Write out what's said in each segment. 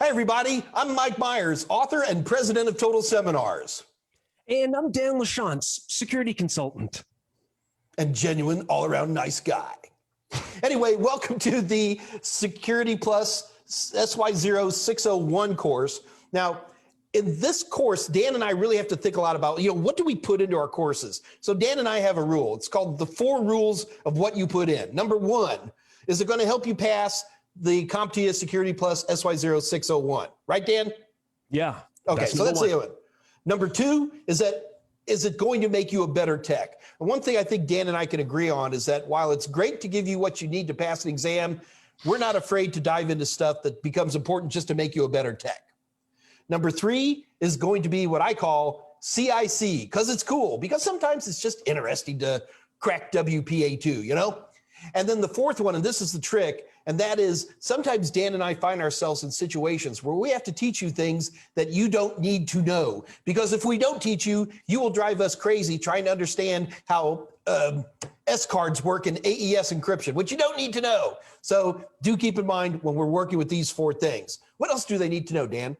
Hi, everybody. I'm Mike Myers, author and president of Total Seminars. And I'm Dan LaChance, security consultant. And genuine, all-around nice guy. Anyway, welcome to the Security Plus SY0 601 course. Now, in this course, Dan and I really have to think a lot about, what do we put into our courses? So Dan and I have a rule. It's called the 4 rules of what you put in. Number 1, is it going to help you pass the CompTIA Security Plus SY0 601? Right, Dan? Yeah. Okay, so that's the one. Number 2, is it going to make you a better tech? And one thing I think Dan and I can agree on is that while it's great to give you what you need to pass an exam, we're not afraid to dive into stuff that becomes important just to make you a better tech. Number 3 is going to be what I call CIC, because it's cool, because sometimes it's just interesting to crack WPA2, And then the 4th one, and this is the trick, and that is sometimes Dan and I find ourselves in situations where we have to teach you things that you don't need to know. Because if we don't teach you, you will drive us crazy trying to understand how S cards work in AES encryption, which you don't need to know. So do keep in mind when we're working with these 4 things. What else do they need to know, Dan?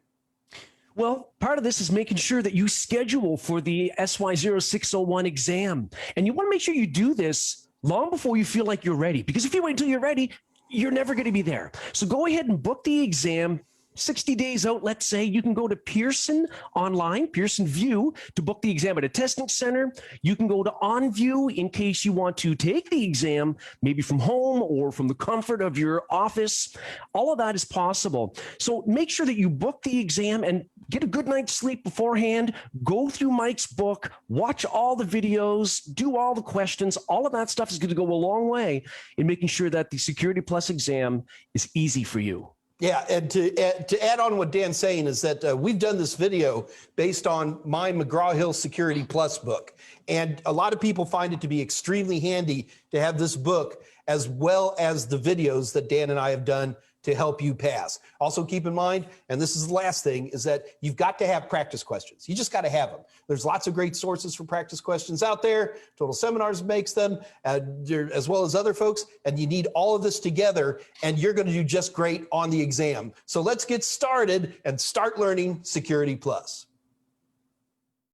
Well, part of this is making sure that you schedule for the SY0 601 exam. And you want to make sure you do this long before you feel like you're ready. Because if you wait until you're ready, you're never going to be there. So go ahead and book the exam 60 days out. Let's say you can go to Pearson online, Pearson View, to book the exam at a testing center. You can go to OnView in case you want to take the exam, maybe from home or from the comfort of your office. All of that is possible. So make sure that you book the exam and get a good night's sleep beforehand. Go through Mike's book, watch all the videos, do all the questions. All of that stuff is going to go a long way in making sure that the Security Plus exam is easy for you. Yeah, and to add on what Dan's saying is that we've done this video based on my McGraw-Hill Security Plus book. And a lot of people find it to be extremely handy to have this book as well as the videos that Dan and I have done to help you pass. Also keep in mind, and this is the last thing, is that you've got to have practice questions. You just got to have them. There's lots of great sources for practice questions out there. Total Seminars makes them, as well as other folks, and you need all of this together, and you're going to do just great on the exam. So let's get started and start learning Security Plus.